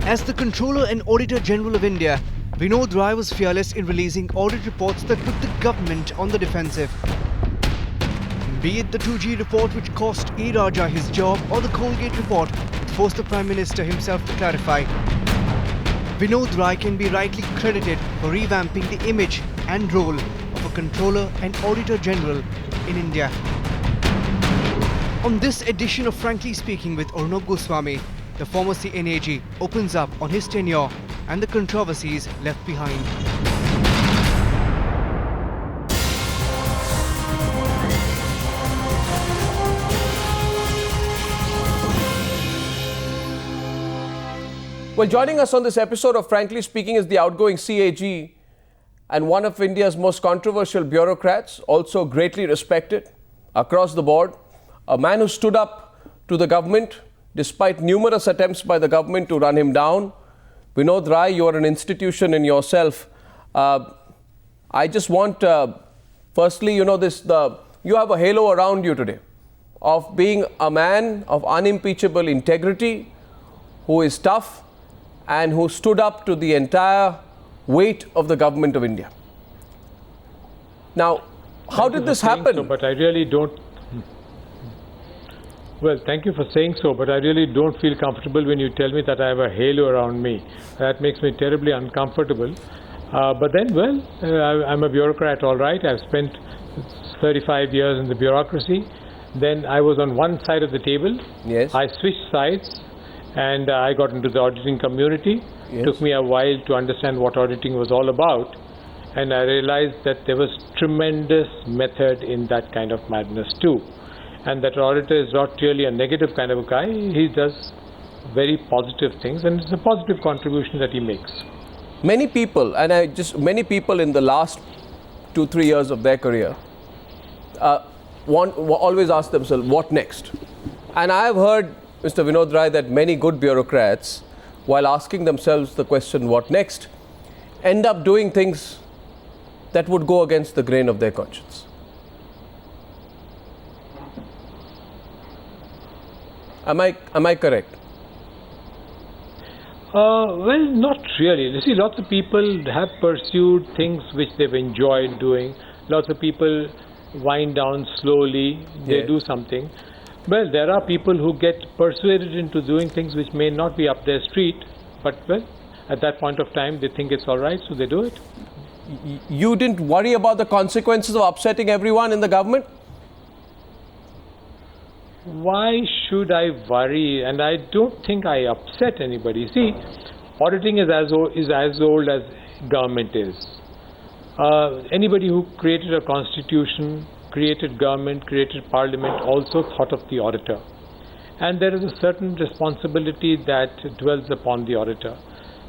As the Controller and Auditor General of India, Vinod Rai was fearless in releasing audit reports that put the government on the defensive. Be it the 2G report which cost E. Raja his job or the Colgate report that forced the Prime Minister himself to clarify, Vinod Rai can be rightly credited for revamping the image and role of a Controller and Auditor General in India. On this edition of Frankly Speaking with Arnab Goswami, the former CNAG opens up on his tenure and the controversies left behind. Well, joining us on this episode of Frankly Speaking is the outgoing CAG and one of India's most controversial bureaucrats, also greatly respected across the board, a man who stood up to the government despite numerous attempts by the government to run him down. Vinod Rai, you are an institution in yourself. I just want, firstly, you have a halo around you today of being a man of unimpeachable integrity, who is tough and who stood up to the entire weight of the government of India. Now, how did this happen? So, but I really don't. Well, thank you for saying so, but I really don't feel comfortable when you tell me that I have a halo around me. That makes me terribly uncomfortable. But then, I'm a bureaucrat, all right. I've spent 35 years in the bureaucracy. Then I was on one side of the table. Yes. I switched sides and I got into the auditing community. Yes. It took me a while to understand what auditing was all about. And I realized that there was tremendous method in that kind of madness too. And that auditor is not really a negative kind of a guy. He does very positive things, and it's a positive contribution that he makes. Many people, many people in the last 2-3 years of their career always ask themselves, what next? And I have heard, Mr. Vinod Rai, that many good bureaucrats, while asking themselves the question, what next, end up doing things that would go against the grain of their conscience. Am I correct? Well, not really. You see, lots of people have pursued things which they've enjoyed doing. Lots of people wind down slowly. They Yes. do something. Well, there are people who get persuaded into doing things which may not be up their street. But, well, at that point of time, they think it's all right, so they do it. You didn't worry about the consequences of upsetting everyone in the government? Why should I worry? And I don't think I upset anybody. See, auditing is as old as government is. Anybody who created a constitution, created government, created parliament, also thought of the auditor. And there is a certain responsibility that dwells upon the auditor.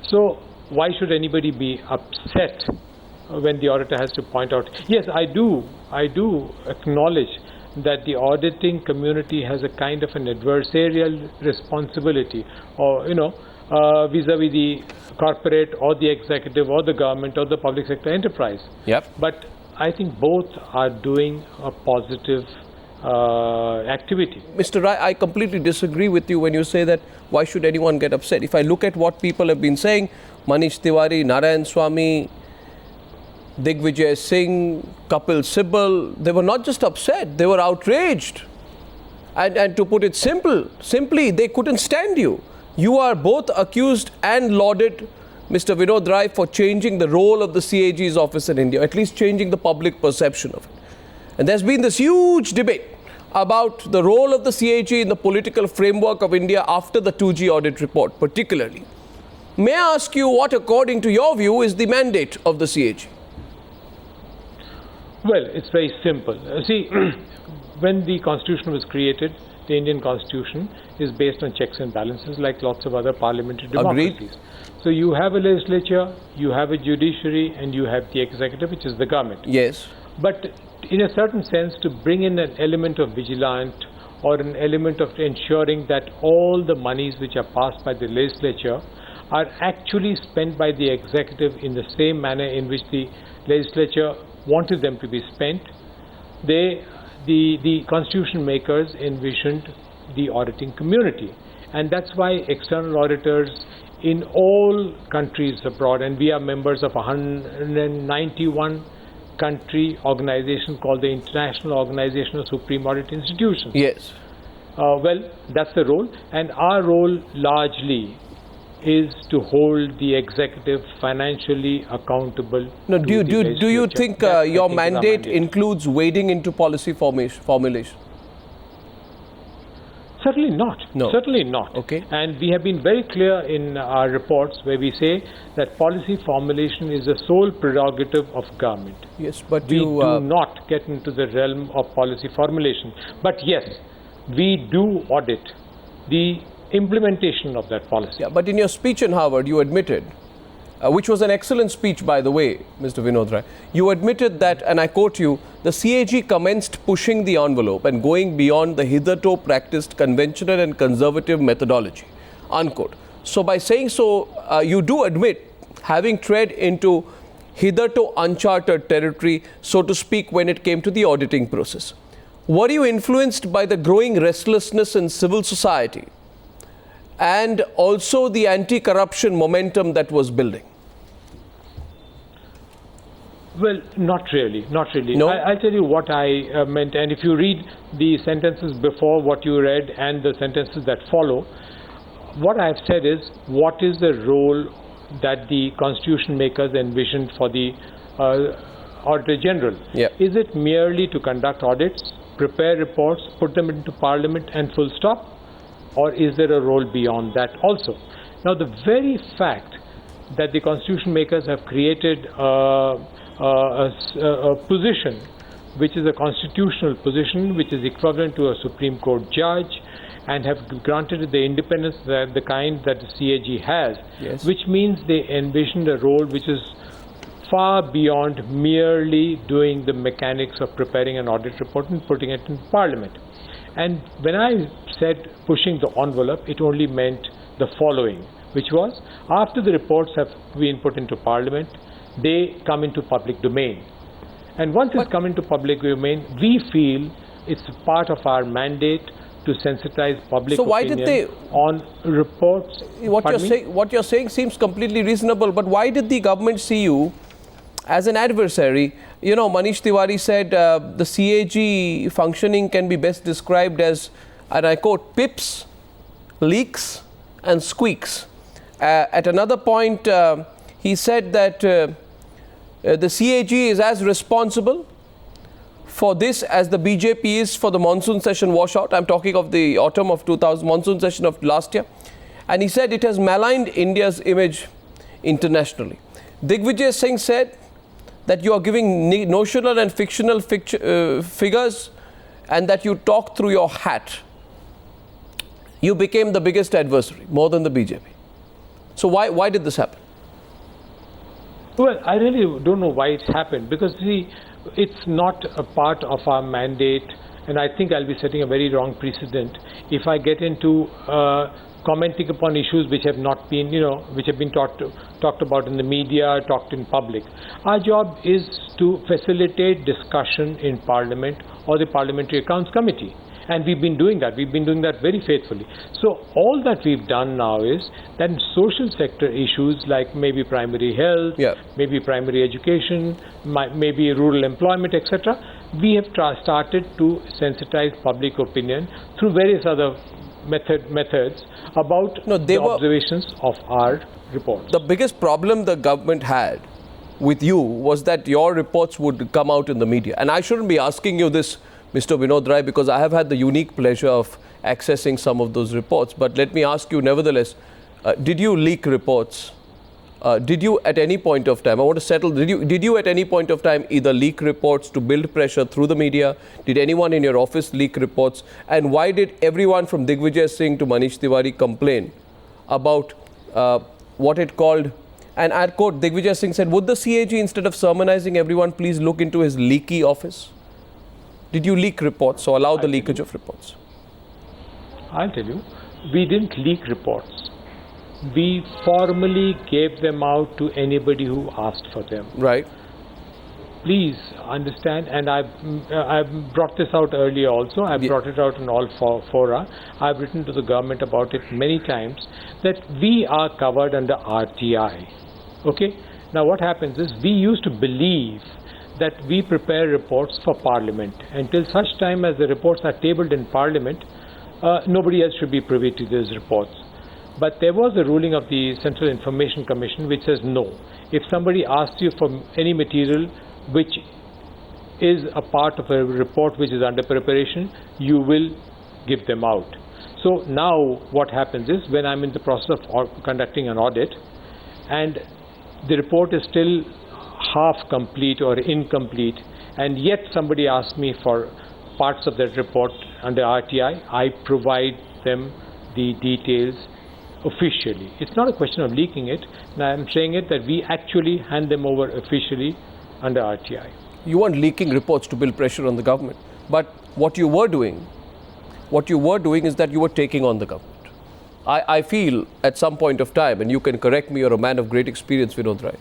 So why should anybody be upset when the auditor has to point out? Yes, I do acknowledge that the auditing community has a kind of an adversarial responsibility, or vis-a-vis the corporate or the executive or the government or the public sector enterprise. Yep. But I think both are doing a positive activity. Mr. Rai, I completely disagree with you when you say that why should anyone get upset. If I look at what people have been saying, Manish Tiwari, Narayan Swamy, Digvijay Singh, Kapil Sibal, they were not just upset, they were outraged. And to put it simply, they couldn't stand you. You are both accused and lauded, Mr. Vinod Rai, for changing the role of the CAG's office in India, at least changing the public perception of it. And there's been this huge debate about the role of the CAG in the political framework of India after the 2G audit report, particularly. May I ask you what, according to your view, is the mandate of the CAG? Well, it's very simple. See, when the Constitution was created, the Indian Constitution is based on checks and balances like lots of other parliamentary democracies. Agreed. So you have a legislature, you have a judiciary, and you have the executive, which is the government. Yes. But in a certain sense, to bring in an element of vigilance or an element of ensuring that all the monies which are passed by the legislature are actually spent by the executive in the same manner in which the legislature wanted them to be spent, the constitution makers envisioned the auditing community. And that's why external auditors in all countries abroad, and we are members of a 191 country organization called the International Organization of Supreme Audit Institutions. Yes. Well, that's the role, and our role largely is to hold the executive financially accountable. No, do you think your mandate mandate includes wading into policy formulation? Certainly not. No. Certainly not. Okay. And we have been very clear in our reports where we say that policy formulation is the sole prerogative of government. Yes, but We you do not get into the realm of policy formulation. But yes, we do audit the implementation of that policy. Yeah, but in your speech in Harvard, you admitted, which was an excellent speech, by the way, Mr. Vinod Rai, you admitted that, and I quote you, the CAG commenced pushing the envelope and going beyond the hitherto practiced conventional and conservative methodology, unquote. So by saying so, you do admit having tread into hitherto uncharted territory, so to speak, when it came to the auditing process. Were you influenced by the growing restlessness in civil society and also the anti-corruption momentum that was building? Well, not really, not really. No? I'll tell you what I meant, and if you read the sentences before what you read and the sentences that follow, what I've said is, what is the role that the constitution makers envisioned for the Auditor General? Yeah. Is it merely to conduct audits, prepare reports, put them into Parliament and full stop? Or is there a role beyond that also? Now, the very fact that the constitution makers have created a position which is a constitutional position, which is equivalent to a Supreme Court judge, and have granted it the independence that the kind that the CAG has, Yes. which means they envisioned a role which is far beyond merely doing the mechanics of preparing an audit report and putting it in Parliament. And when I said pushing the envelope, it only meant the following, which was, after the reports have been put into Parliament, they come into public domain. And once it's come into public domain, we feel it's part of our mandate to sensitize public So why opinion did they- on reports. What you're saying seems completely reasonable, but why did the government see you as an adversary? You know, Manish Tiwari said the CAG functioning can be best described as, and I quote, pips, leaks and squeaks. At another point, he said that the CAG is as responsible for this as the BJP is for the monsoon session washout. I'm talking of the autumn of 2000, monsoon session of last year. And he said it has maligned India's image internationally. Digvijay Singh said that you are giving notional and fictional figures and that you talk through your hat. You became the biggest adversary, more than the BJP. So why did this happen? Well, I really don't know why it's happened, because see, it's not a part of our mandate, and I think I'll be setting a very wrong precedent if I get into commenting upon issues which have not been, which have been talked about in the media, talked in public. Our job is to facilitate discussion in Parliament or the Parliamentary Accounts Committee. And we've been doing that. We've been doing that very faithfully. So all that we've done now is that in social sector issues like maybe primary health, maybe primary education, maybe rural employment, etc., we have started to sensitize public opinion through various other methods about the observations of our reports. The biggest problem the government had with you was that your reports would come out in the media. And I shouldn't be asking you this, Mr. Vinod Rai, because I have had the unique pleasure of accessing some of those reports. But let me ask you nevertheless, did you leak reports? Did you at any point of time, I want to settle, did you at any point of time either leak reports to build pressure through the media? Did anyone in your office leak reports? And why did everyone from Digvijay Singh to Manish Tiwari complain about what it called, and I quote, Digvijay Singh said, would the CAG, instead of sermonizing everyone, please look into his leaky office? Did you leak reports or allow the leakage of reports? I'll tell you, we didn't leak reports. We formally gave them out to anybody who asked for them. Right. please understand, and I've brought this out earlier also. I've brought it out in all fora. I've written to the government about it many times, that we are covered under RTI. Okay? Now what happens is, we used to believe that we prepare reports for Parliament. Until such time as the reports are tabled in Parliament, nobody else should be privy to these reports. But there was a ruling of the Central Information Commission which says no. If somebody asks you for any material which is a part of a report which is under preparation, you will give them out. So now what happens is, when I'm in the process of conducting an audit and the report is still half complete or incomplete, and yet somebody asks me for parts of that report under RTI, I provide them the details officially. It's not a question of leaking it. Now I'm saying it that we actually hand them over officially under RTI. You weren't leaking reports to build pressure on the government. But what you were doing is that you were taking on the government. I feel at some point of time, and you can correct me, you're a man of great experience, Vinod Rai,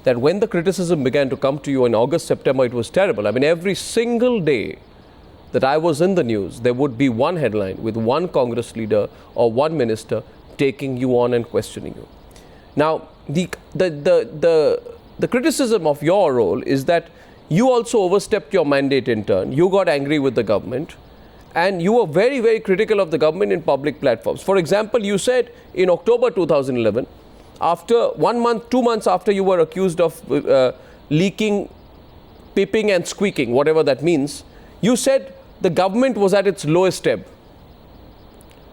that when the criticism began to come to you in August, September, it was terrible. I mean, every single day that I was in the news, there would be one headline with one Congress leader or one minister taking you on and questioning you. Now, the criticism of your role is that you also overstepped your mandate in turn. You got angry with the government, and you were very, very critical of the government in public platforms. For example, you said in October 2011, after 1 month, 2 months after you were accused of leaking, pipping and squeaking, whatever that means, you said the government was at its lowest ebb.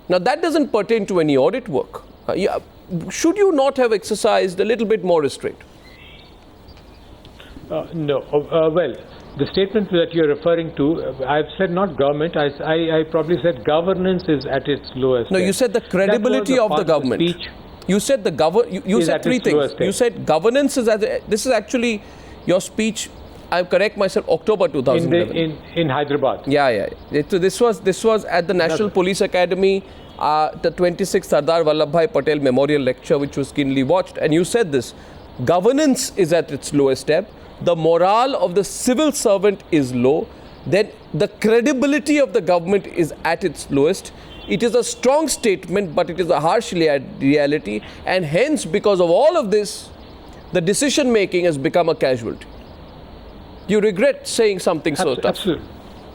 Now, that doesn't pertain to any audit work. Should you not have exercised a little bit more restraint? No. Well, the statement that you're referring to, I've said not government, I probably said governance is at its lowest. No, you said the credibility of the government. You said you said three things. You said governance is this is actually your speech. I correct myself. October 2011 in Hyderabad. Yeah. So this was at the National Police Academy, the 26th Sardar Vallabhbhai Patel Memorial Lecture, which was keenly watched. And you said this: governance is at its lowest ebb. The morale of the civil servant is low. Then the credibility of the government is at its lowest. It is a strong statement, but it is a harsh reality. And hence, because of all of this, the decision making has become a casualty. You regret saying something so tough. Absolutely.